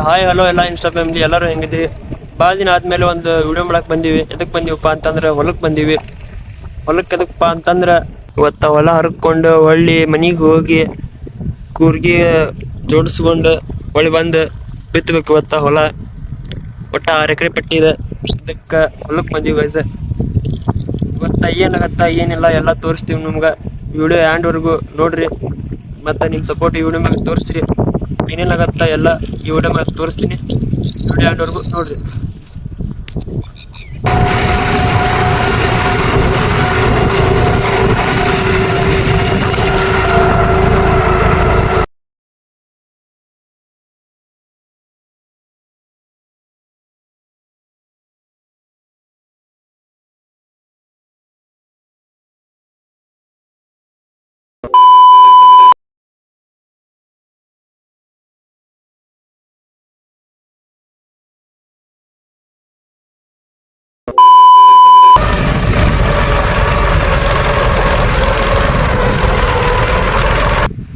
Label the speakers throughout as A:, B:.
A: Hi hello ಎಲ್ಲ insta family ಎಲ್ಲರೂ ಹೆಂಗಿದ್ರಿ? ಭಾಳ ದಿನ ಆದ್ಮೇಲೆ ಒಂದು ವಿಡಿಯೋ ಮಾಡಕ್ ಬಂದೀವಿ. ಎದಕ್ ಬಂದೀವಪ್ಪ ಅಂತಂದ್ರೆ ಹೊಲಕ್ ಬಂದೀವಿ. ಹೊಲಕ್ಕೆ ಎದಕ್ಕಪ್ಪ ಅಂತಂದ್ರೆ ಇವತ್ತ ಹೊಲ ಹರ್ಕೊಂಡು ಹೊಳ್ಳಿ ಮನಿಗೆ ಹೋಗಿ ಕೂರ್ಗಿ ಜೋಡಿಸ್ಕೊಂಡು ಹೊಳ್ಳಿ ಬಂದು ಬಿತ್ತಬೇಕು. ಇವತ್ತ ಹೊಲ ಒಟ್ಟ 6 ಎಕರೆ ಪಟ್ಟಿದೆ. ಇದಕ್ಕೆ ಹೊಲಕ್ಕೆ ಬಂದೀವಿ ಗೈಸ್. ಇವತ್ತ ಏನಾಗತ್ತ ಏನಿಲ್ಲ ಎಲ್ಲ ತೋರಿಸ್ತೀವಿ ನಿಮ್ಗೆ. ವಿಡಿಯೋ ಹ್ಯಾಂಡ್ವರೆಗೂ ನೋಡ್ರಿ, ಮತ್ತೆ ನಿಮ್ಮ ಸಪೋರ್ಟ್ ಈ ವಿಡಿಯೋ ಮ್ಯಾಗ ತೋರಿಸ್ರಿ. ಏನೇನಾಗತ್ತ ಎಲ್ಲ ಈ ವಿಡಿಯೋ ಮ್ಯಾಗ ತೋರಿಸ್ತೀನಿ. ವಿಡಿಯೋ ಹ್ಯಾಂಡ್ವರೆಗೂ ನೋಡ್ರಿ.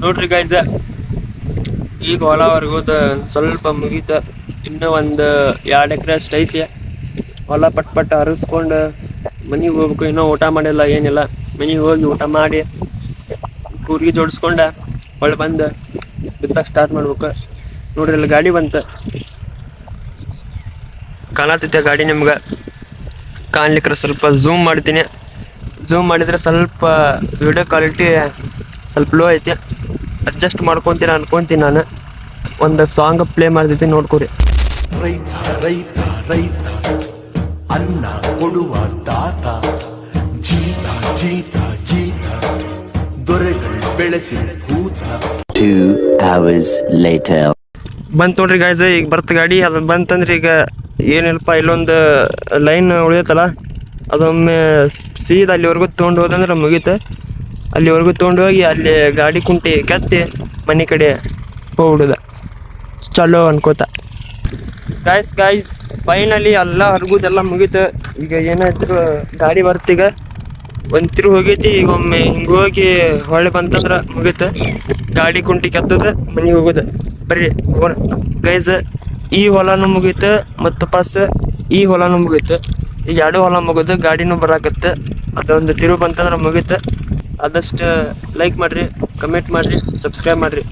A: ನೋಡ್ರಿ ಗೈಸ್, ಈಗ ಹೊಲವರೆಗೂ ಸ್ವಲ್ಪ ಮುಗೀತ. ಇನ್ನೂ ಒಂದು 2 ಎಕರೆ ಅಷ್ಟು ಐತಿ. ಹೊಲ ಪಟ್ ಹರಿಸ್ಕೊಂಡು ಮನೆಗೆ ಹೋಗ್ಬೇಕು. ಇನ್ನೂ ಊಟ ಮಾಡಿಲ್ಲ ಏನಿಲ್ಲ. ಮನೆಗೆ ಹೋಗಿ ಊಟ ಮಾಡಿ ಕೂರ್ಗಿ ಜೋಡಿಸ್ಕೊಂಡ ಹೊಳ್ಳಿ ಬಂದು ಬಿತ್ತಕ್ಕೆ ಸ್ಟಾರ್ಟ್ ಮಾಡ್ಬೇಕು. ನೋಡ್ರಿ ಇಲ್ಲಿ ಗಾಡಿ ಬಂತ, ಕಾಣತೈತೆ ಗಾಡಿ ನಿಮ್ಗೆ. ಕಾಣ್ಲಿಕ್ಕೆ ಸ್ವಲ್ಪ ಝೂಮ್ ಮಾಡ್ತೀನಿ. ಝೂಮ್ ಮಾಡಿದ್ರೆ ಸ್ವಲ್ಪ ವಿಡಿಯೋ ಕ್ವಾಲಿಟಿ ಸ್ವಲ್ಪ ಲೋ ಐತಿ. ಅಡ್ಜಸ್ಟ್ ಮಾಡ್ಕೊತೀರ ಅನ್ಕೊಂತೀನಿ ನಾನು. ಒಂದು ಸಾಂಗ್ ಪ್ಲೇ ಮಾಡ್ತೈತಿ, ನೋಡ್ಕೊರಿ.
B: ರೈತ ರೈತ ರೈತ ಅನ್ನ ಕೊಡುವ ತಾತ, ಜೀತ ಜೀತ ಜೀತ ದೊರೆಗಳು ಬೆಳೆಸಿದ ಭೂತ.
C: 2 hours later.
A: ಬಂತು ನೋಡ್ರಿ ಗಾಯ್ಸ್, ಈಗ ಬರ್ತ ಗಾಡಿ. ಅದು ಬಂತಂದ್ರೆ ಈಗ ಏನಿಲ್ಲಪ್ಪ, ಇಲ್ಲೊಂದು ಲೈನ್ ಉಳಿಯುತ್ತಲ್ಲ, ಅದೊಮ್ಮೆ ಸೀದಾ ಅಲ್ಲಿವರೆಗೂ ತೊಗೊಂಡು ಹೋದಂದ್ರೆ ಮುಗೀತು. ಅಲ್ಲಿವರೆಗೂ ತೊಗೊಂಡು ಹೋಗಿ ಅಲ್ಲಿ ಗಾಡಿ ಕುಂಟಿ ಕೆತ್ತಿ ಮನೆ ಕಡೆ ಹೋಗ್ಬಿಡುದ ಚಲೋ ಅನ್ಕೋತ. ಗಾಯ್ಸ್ ಫೈನಲಿ ಎಲ್ಲ ಹರ್ಗುದೆಲ್ಲ ಮುಗೀತು. ಈಗ ಏನಾಯ್ತು, ಗಾಡಿ ಬರ್ತೀಗ ಒಂದ್ ಹೋಗೈತಿ. ಈಗ ಒಮ್ಮೆ ಹಿಂಗೆ ಹೋಗಿ ಹೊಳ್ಳಿ ಬಂತಂದ್ರೆ ಮುಗೀತು. ಗಾಡಿ ಕುಂಟಿ ಕೆತ್ತದ ಮನೆಗೆ ಹೋಗೋದು. ಬರ್ರಿ ಹೋಗೋಣ ಗೈಸ್. ಈ ಹೊಲನೂ ಮುಗೀತು ಮತ್ತು ಪಾಸ್ ಈ ಹೊಲನೂ ಮುಗೀತು. ಈಗ 2 ಹೊಲ ಮುಗಿದು ಗಾಡಿನೂ ಬರಾಕತ್ತೆ. ಅದೊಂದು ತಿರುವು ಬಂತಂದ್ರೆ ಮುಗೀತು. ಆದಷ್ಟು ಲೈಕ್ ಮಾಡಿರಿ, ಕಮೆಂಟ್ ಮಾಡಿರಿ, ಸಬ್ಸ್ಕ್ರೈಬ್ ಮಾಡಿರಿ.